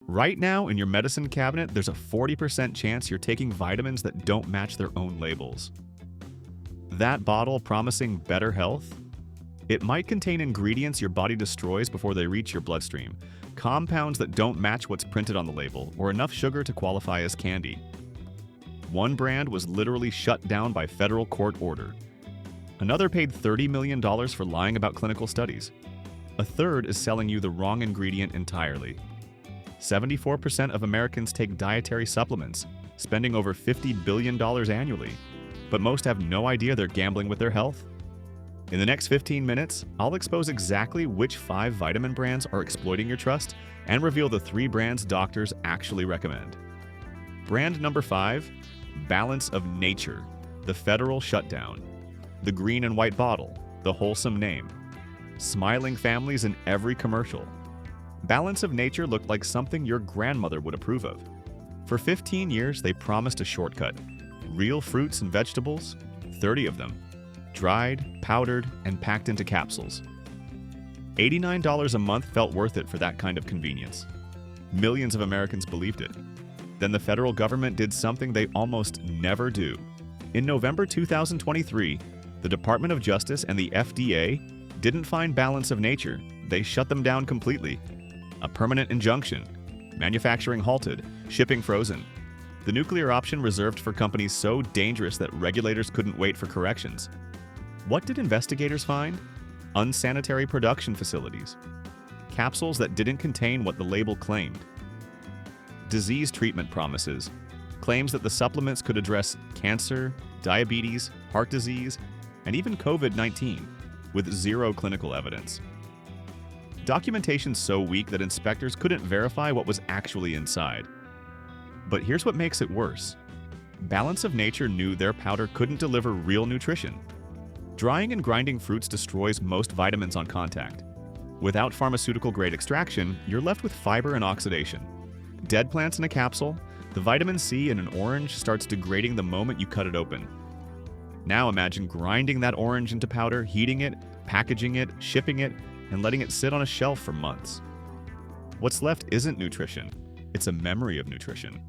Right now, in your medicine cabinet, there's a 40% chance you're taking vitamins that don't match their own labels. That bottle promising better health? It might contain ingredients your body destroys before they reach your bloodstream, compounds that don't match what's printed on the label, or enough sugar to qualify as candy. One brand was literally shut down by federal court order. Another paid $30 million for lying about clinical studies. A third is selling you the wrong ingredient entirely. 74% of Americans take dietary supplements, spending over $50 billion annually, but most have no idea they're gambling with their health. In the next 15 minutes, I'll expose exactly which 5 vitamin brands are exploiting your trust and reveal the 3 brands doctors actually recommend. Brand number 5, Balance of Nature, the federal shutdown. The green and white bottle, the wholesome name. Smiling families in every commercial. Balance of Nature looked like something your grandmother would approve of. For 15 years, they promised a shortcut. Real fruits and vegetables, 30 of them. Dried, powdered, and packed into capsules. $89 a month felt worth it for that kind of convenience. Millions of Americans believed it. Then the federal government did something they almost never do. In November 2023, the Department of Justice and the FDA didn't find Balance of Nature. They shut them down completely. A permanent injunction. Manufacturing halted. Shipping frozen. The nuclear option reserved for companies so dangerous that regulators couldn't wait for corrections. What did investigators find? Unsanitary production facilities. Capsules that didn't contain what the label claimed. Disease treatment promises. Claims that the supplements could address cancer, diabetes, heart disease, and even COVID-19, with zero clinical evidence. Documentation so weak that inspectors couldn't verify what was actually inside. But here's what makes it worse. Balance of Nature knew their powder couldn't deliver real nutrition. Drying and grinding fruits destroys most vitamins on contact. Without pharmaceutical-grade extraction, you're left with fiber and oxidation. Dead plants in a capsule, the vitamin C in an orange starts degrading the moment you cut it open. Now imagine grinding that orange into powder, heating it, packaging it, shipping it, and letting it sit on a shelf for months. What's left isn't nutrition, it's a memory of nutrition.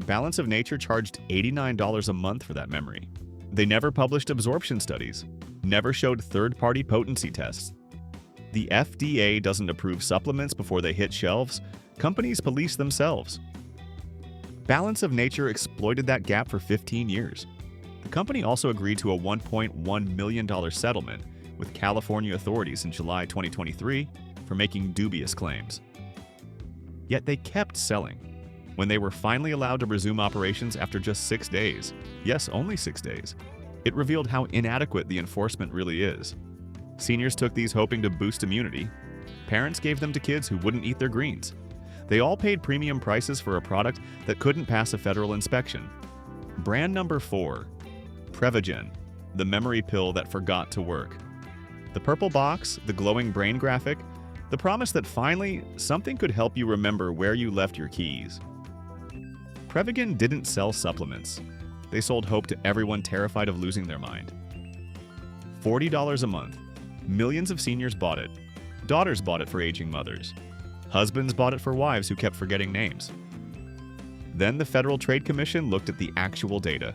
Balance of Nature charged $89 a month for that memory. They never published absorption studies, never showed third-party potency tests. The FDA doesn't approve supplements before they hit shelves, companies police themselves. Balance of Nature exploited that gap for 15 years. The company also agreed to a $1.1 million settlement with California authorities in July 2023 for making dubious claims. Yet they kept selling. When they were finally allowed to resume operations after just 6 days, yes, only 6 days, it revealed how inadequate the enforcement really is. Seniors took these hoping to boost immunity. Parents gave them to kids who wouldn't eat their greens. They all paid premium prices for a product that couldn't pass a federal inspection. Brand number 4, Prevagen, the memory pill that forgot to work. The purple box, the glowing brain graphic, the promise that finally something could help you remember where you left your keys. Prevagen didn't sell supplements. They sold hope to everyone terrified of losing their mind. $40 a month. Millions of seniors bought it. Daughters bought it for aging mothers. Husbands bought it for wives who kept forgetting names. Then the Federal Trade Commission looked at the actual data.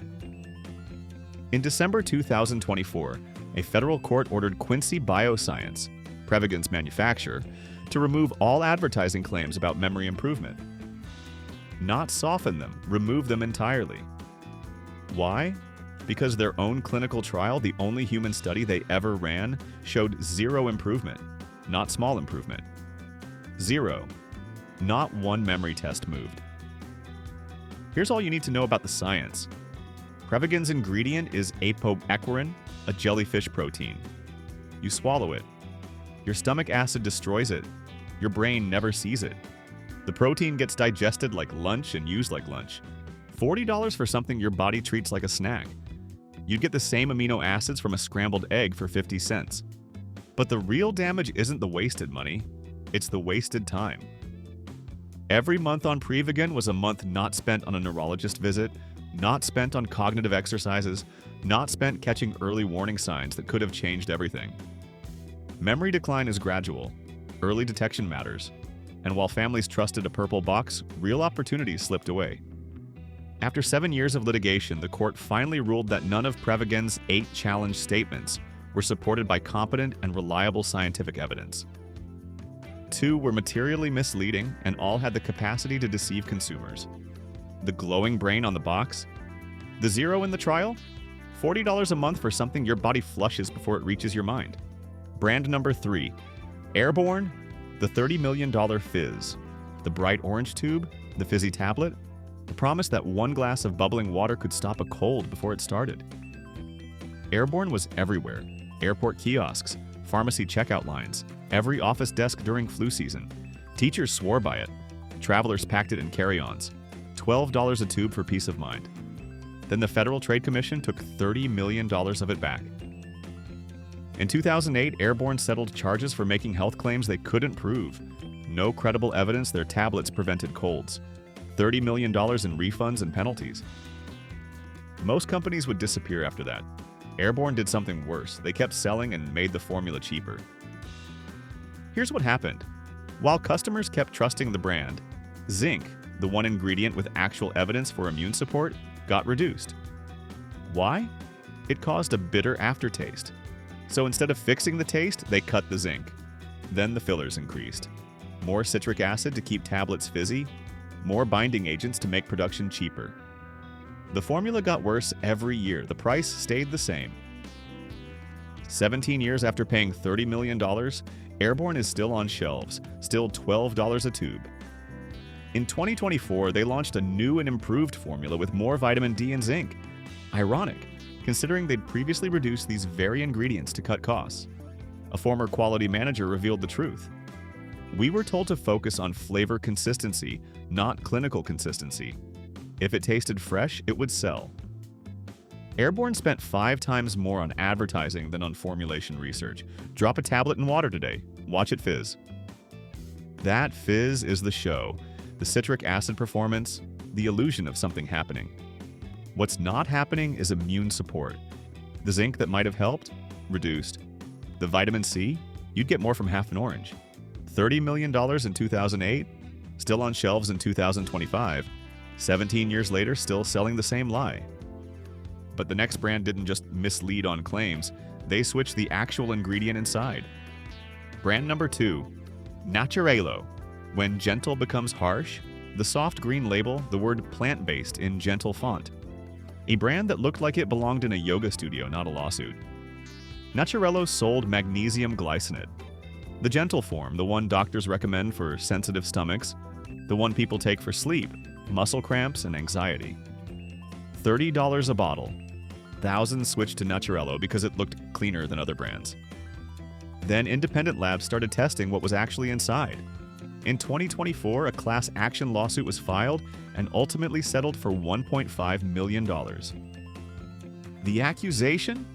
In December 2024, a federal court ordered Quincy Bioscience, Prevagen's manufacturer, to remove all advertising claims about memory improvement. Not soften them, remove them entirely. Why? Because their own clinical trial, the only human study they ever ran, showed zero improvement, not small improvement. Zero. Not one memory test moved. Here's all you need to know about the science. Prevagen's ingredient is apoequarin, a jellyfish protein. You swallow it. Your stomach acid destroys it. Your brain never sees it. The protein gets digested like lunch and used like lunch. $40 for something your body treats like a snack. You'd get the same amino acids from a scrambled egg for 50 cents. But the real damage isn't the wasted money, it's the wasted time. Every month on Prevagen was a month not spent on a neurologist visit, not spent on cognitive exercises, not spent catching early warning signs that could have changed everything. Memory decline is gradual. Early detection matters. And while families trusted a purple box, real opportunities slipped away. After 7 years of litigation, the court finally ruled that none of Prevagen's 8 challenge statements were supported by competent and reliable scientific evidence. 2 were materially misleading and all had the capacity to deceive consumers. The glowing brain on the box? The zero in the trial? $40 a month for something your body flushes before it reaches your mind. Brand number 3, Airborne, the $30 million fizz. The bright orange tube, the fizzy tablet, the promise that 1 glass of bubbling water could stop a cold before it started. Airborne was everywhere. Airport kiosks, pharmacy checkout lines, every office desk during flu season. Teachers swore by it. Travelers packed it in carry-ons. $12 a tube for peace of mind. Then the Federal Trade Commission took $30 million of it back. In 2008, Airborne settled charges for making health claims they couldn't prove. No credible evidence their tablets prevented colds. $30 million in refunds and penalties. Most companies would disappear after that. Airborne did something worse. They kept selling and made the formula cheaper. Here's what happened. While customers kept trusting the brand, zinc, the one ingredient with actual evidence for immune support, got reduced. Why? It caused a bitter aftertaste. So instead of fixing the taste, they cut the zinc. Then the fillers increased. More citric acid to keep tablets fizzy, more binding agents to make production cheaper. The formula got worse every year. The price stayed the same. 17 years after paying $30 million, Airborne is still on shelves, still $12 a tube. In 2024, they launched a new and improved formula with more vitamin D and zinc. Ironic, considering they'd previously reduced these very ingredients to cut costs. A former quality manager revealed the truth. We were told to focus on flavor consistency, not clinical consistency. If it tasted fresh, it would sell. Airborne spent 5 times more on advertising than on formulation research. Drop a tablet in water today. Watch it fizz. That fizz is the show. The citric acid performance, the illusion of something happening. What's not happening is immune support. The zinc that might have helped? Reduced. The vitamin C? You'd get more from half an orange. $30 million in 2008? Still on shelves in 2025. 17 years later, still selling the same lie. But the next brand didn't just mislead on claims, they switched the actual ingredient inside. Brand number 2, Naturelo. When gentle becomes harsh, the soft green label, the word plant-based in gentle font. A brand that looked like it belonged in a yoga studio, not a lawsuit. Naturelo sold magnesium glycinate. The gentle form, the one doctors recommend for sensitive stomachs, the one people take for sleep, muscle cramps, and anxiety. $30 a bottle. Thousands switched to Naturelo because it looked cleaner than other brands. Then independent labs started testing what was actually inside. In 2024, a class action lawsuit was filed and ultimately settled for $1.5 million. The accusation?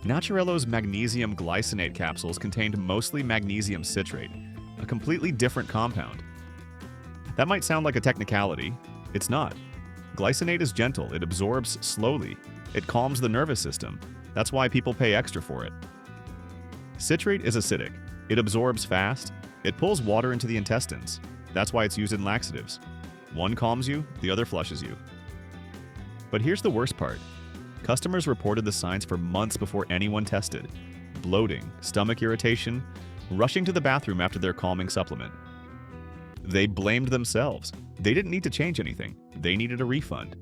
Naturelo's magnesium glycinate capsules contained mostly magnesium citrate, a completely different compound. That might sound like a technicality. It's not. Glycinate is gentle, it absorbs slowly, it calms the nervous system. That's why people pay extra for it. Citrate is acidic, it absorbs fast, it pulls water into the intestines. That's why it's used in laxatives. One calms you, the other flushes you. But here's the worst part. Customers reported the signs for months before anyone tested. Bloating, stomach irritation, rushing to the bathroom after their calming supplement. They blamed themselves. They didn't need to change anything. They needed a refund.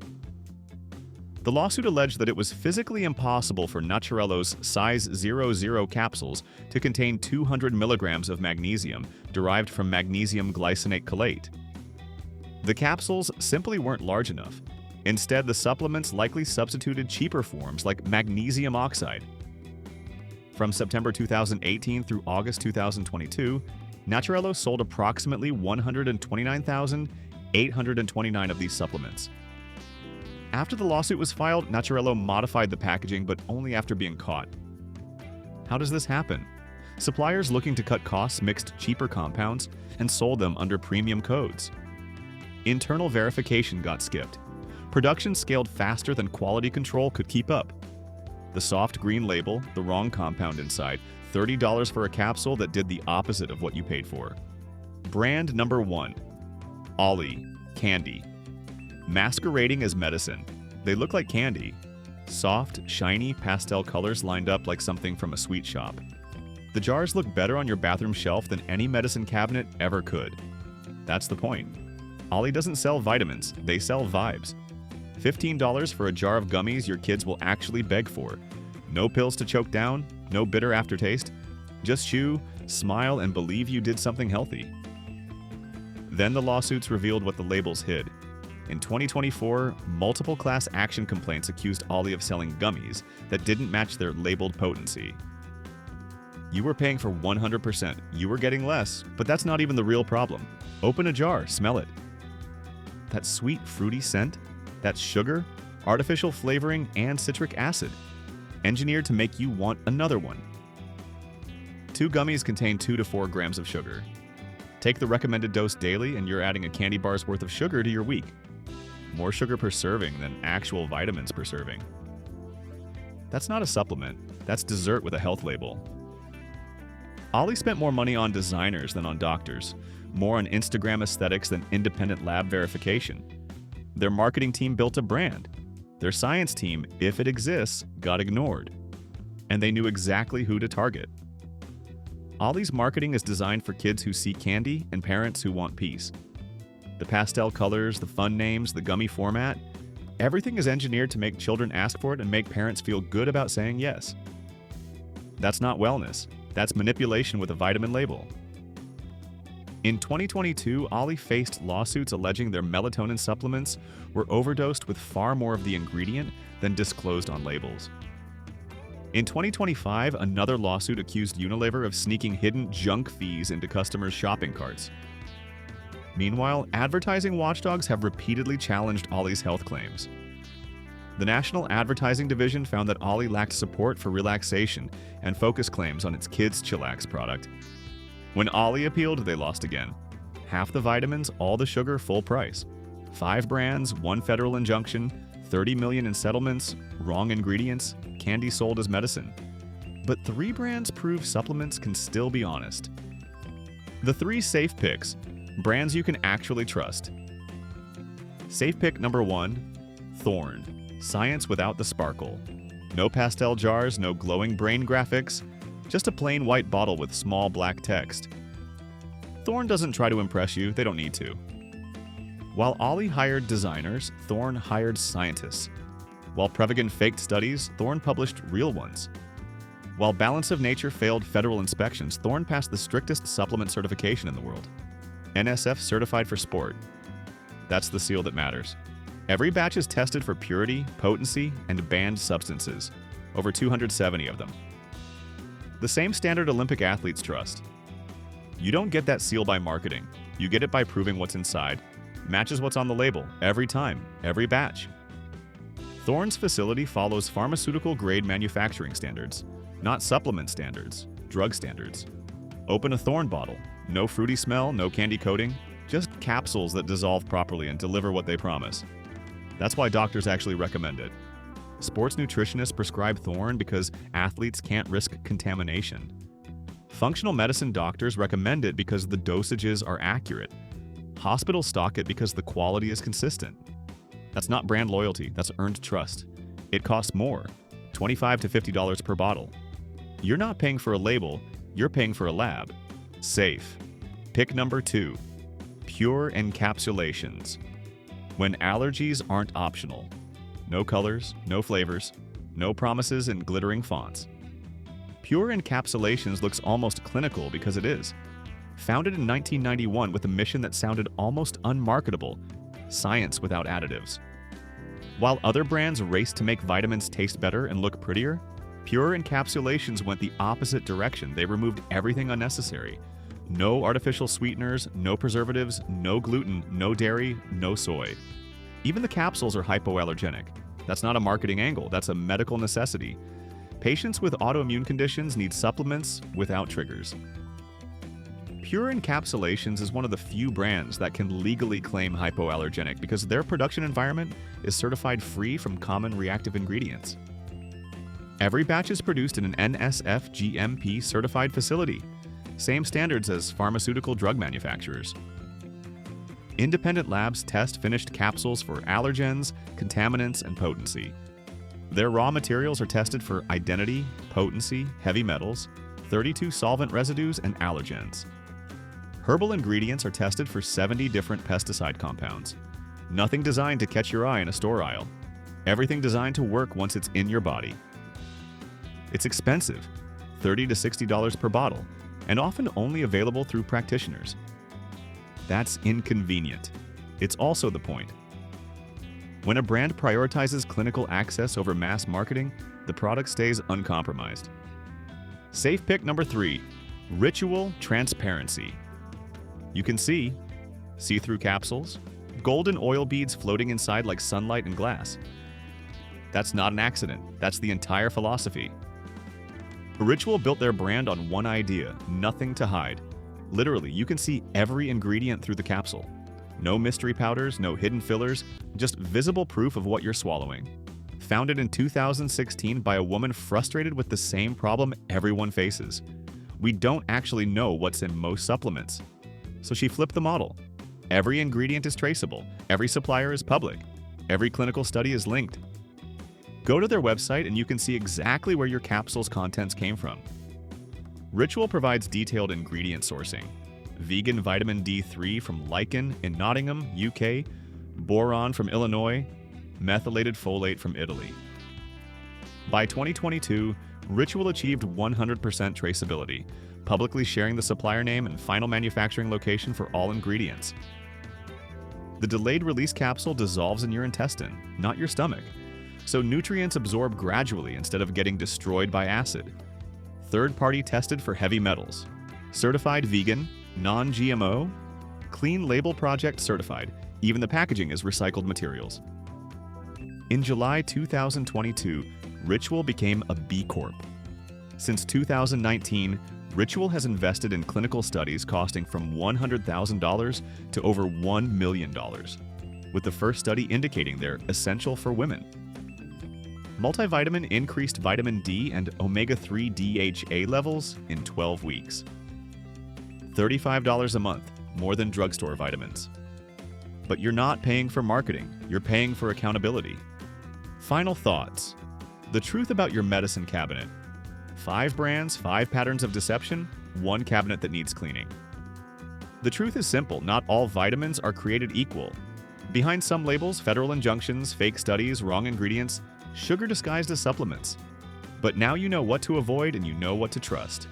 The lawsuit alleged that it was physically impossible for Naturelo's size 00 capsules to contain 200 milligrams of magnesium derived from magnesium glycinate chelate. The capsules simply weren't large enough. Instead, the supplements likely substituted cheaper forms like magnesium oxide. From September 2018 through August 2022, Naturelo sold approximately 129,829 of these supplements. After the lawsuit was filed, Naturelo modified the packaging, but only after being caught. How does this happen? Suppliers looking to cut costs mixed cheaper compounds and sold them under premium codes. Internal verification got skipped. Production scaled faster than quality control could keep up. The soft green label, the wrong compound inside, $30 for a capsule that did the opposite of what you paid for. Brand number 1. Olly, candy. Masquerading as medicine. They look like candy. Soft, shiny pastel colors lined up like something from a sweet shop. The jars look better on your bathroom shelf than any medicine cabinet ever could. That's the point. Olly doesn't sell vitamins, they sell vibes. $15 for a jar of gummies your kids will actually beg for. No pills to choke down, no bitter aftertaste. Just chew, smile, and believe you did something healthy. Then the lawsuits revealed what the labels hid. In 2024, multiple class action complaints accused Olly of selling gummies that didn't match their labeled potency. You were paying for 100%. You were getting less, but that's not even the real problem. Open a jar, smell it. That sweet, fruity scent? That's sugar, artificial flavoring, and citric acid, engineered to make you want another one. 2 gummies contain 2 to 4 grams of sugar. Take the recommended dose daily and you're adding a candy bar's worth of sugar to your week. More sugar per serving than actual vitamins per serving. That's not a supplement, that's dessert with a health label. Olly spent more money on designers than on doctors, more on Instagram aesthetics than independent lab verification. Their marketing team built a brand. Their science team, if it exists, got ignored. And they knew exactly who to target. Olly's marketing is designed for kids who see candy and parents who want peace. The pastel colors, the fun names, the gummy format, everything is engineered to make children ask for it and make parents feel good about saying yes. That's not wellness. That's manipulation with a vitamin label. In 2022, Olly faced lawsuits alleging their melatonin supplements were overdosed with far more of the ingredient than disclosed on labels. In 2025, another lawsuit accused Unilever of sneaking hidden junk fees into customers' shopping carts. Meanwhile, advertising watchdogs have repeatedly challenged Olly's health claims. The National Advertising Division found that Olly lacked support for relaxation and focus claims on its Kids Chillax product. When Olly appealed, they lost again. Half the vitamins, all the sugar, full price. 5 brands, 1 federal injunction, 30 million in settlements, wrong ingredients, candy sold as medicine. But 3 brands prove supplements can still be honest. The 3 safe picks, brands you can actually trust. Safe pick number 1, Thorne, science without the sparkle. No pastel jars, no glowing brain graphics, just a plain white bottle with small black text. Thorne doesn't try to impress you, they don't need to. While Olly hired designers, Thorne hired scientists. While Prevagen faked studies, Thorne published real ones. While Balance of Nature failed federal inspections, Thorne passed the strictest supplement certification in the world. NSF certified for sport. That's the seal that matters. Every batch is tested for purity, potency, and banned substances. Over 270 of them. The same standard Olympic athletes trust. You don't get that seal by marketing. You get it by proving what's inside. Matches what's on the label, every time, every batch. Thorne's facility follows pharmaceutical-grade manufacturing standards, not supplement standards, drug standards. Open a Thorne bottle. No fruity smell, no candy coating, just capsules that dissolve properly and deliver what they promise. That's why doctors actually recommend it. Sports nutritionists prescribe Thorne because athletes can't risk contamination. Functional medicine doctors recommend it because the dosages are accurate. Hospitals stock it because the quality is consistent. That's not brand loyalty, that's earned trust. It costs more, $25 to $50 per bottle. You're not paying for a label, you're paying for a lab. Safe. Pick number 2, Pure Encapsulations. When allergies aren't optional. No colors, no flavors, no promises in glittering fonts. Pure Encapsulations looks almost clinical because it is. Founded in 1991 with a mission that sounded almost unmarketable, science without additives. While other brands raced to make vitamins taste better and look prettier, Pure Encapsulations went the opposite direction. They removed everything unnecessary. No artificial sweeteners, no preservatives, no gluten, no dairy, no soy. Even the capsules are hypoallergenic. That's not a marketing angle, that's a medical necessity. Patients with autoimmune conditions need supplements without triggers. Pure Encapsulations is one of the few brands that can legally claim hypoallergenic because their production environment is certified free from common reactive ingredients. Every batch is produced in an NSF GMP certified facility. Same standards as pharmaceutical drug manufacturers. Independent labs test finished capsules for allergens, contaminants, and potency. Their raw materials are tested for identity, potency, heavy metals, 32 solvent residues, and allergens. Herbal ingredients are tested for 70 different pesticide compounds. Nothing designed to catch your eye in a store aisle. Everything designed to work once it's in your body. It's expensive, $30 to $60 per bottle, and often only available through practitioners. That's inconvenient. It's also the point. When a brand prioritizes clinical access over mass marketing, the product stays uncompromised. Safe pick number 3, Ritual Transparency. You can see-through capsules, golden oil beads floating inside like sunlight and glass. That's not an accident, that's the entire philosophy. Ritual built their brand on one idea: nothing to hide. Literally, you can see every ingredient through the capsule. No mystery powders, no hidden fillers, just visible proof of what you're swallowing. Founded in 2016 by a woman frustrated with the same problem everyone faces. We don't actually know what's in most supplements. So she flipped the model. Every ingredient is traceable, every supplier is public, every clinical study is linked. Go to their website and you can see exactly where your capsule's contents came from. Ritual provides detailed ingredient sourcing. Vegan vitamin D3 from lichen in Nottingham, UK, boron from Illinois, methylated folate from Italy. By 2022, Ritual achieved 100% traceability, publicly sharing the supplier name and final manufacturing location for all ingredients. The delayed release capsule dissolves in your intestine, not your stomach, so nutrients absorb gradually instead of getting destroyed by acid. Third-party tested for heavy metals. Certified vegan, non-GMO, Clean Label Project certified. Even the packaging is recycled materials. In July 2022, Ritual became a B Corp. Since 2019, Ritual has invested in clinical studies costing from $100,000 to over $1 million, with the first study indicating they're essential for women. Multivitamin increased vitamin D and omega-3 DHA levels in 12 weeks. $35 a month, more than drugstore vitamins. But you're not paying for marketing, you're paying for accountability. Final thoughts. The truth about your medicine cabinet. 5 brands, 5 patterns of deception, 1 cabinet that needs cleaning. The truth is simple, not all vitamins are created equal. Behind some labels, federal injunctions, fake studies, wrong ingredients, sugar disguised as supplements. But now you know what to avoid and you know what to trust.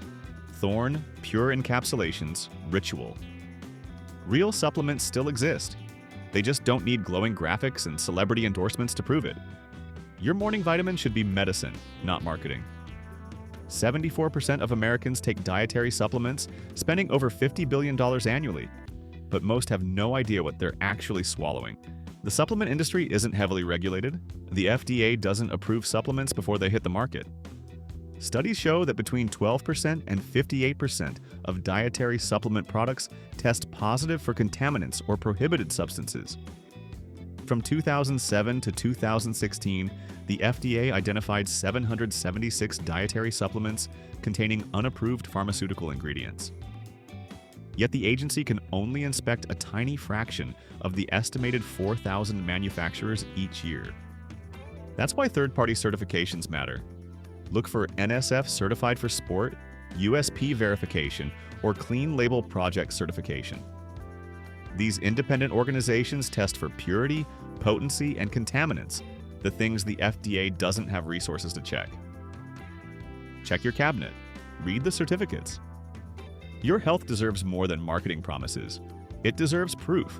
Thorne, Pure Encapsulations, Ritual. Real supplements still exist. They just don't need glowing graphics and celebrity endorsements to prove it. Your morning vitamin should be medicine, not marketing. 74% of Americans take dietary supplements, spending over $50 billion annually. But most have no idea what they're actually swallowing. The supplement industry isn't heavily regulated. The FDA doesn't approve supplements before they hit the market. Studies show that between 12% and 58% of dietary supplement products test positive for contaminants or prohibited substances. From 2007 to 2016, the FDA identified 776 dietary supplements containing unapproved pharmaceutical ingredients. Yet the agency can only inspect a tiny fraction of the estimated 4,000 manufacturers each year. That's why third-party certifications matter. Look for NSF Certified for Sport, USP verification, or Clean Label Project certification. These independent organizations test for purity, potency, and contaminants, the things the FDA doesn't have resources to check. Check your cabinet. Read the certificates. Your health deserves more than marketing promises. It deserves proof.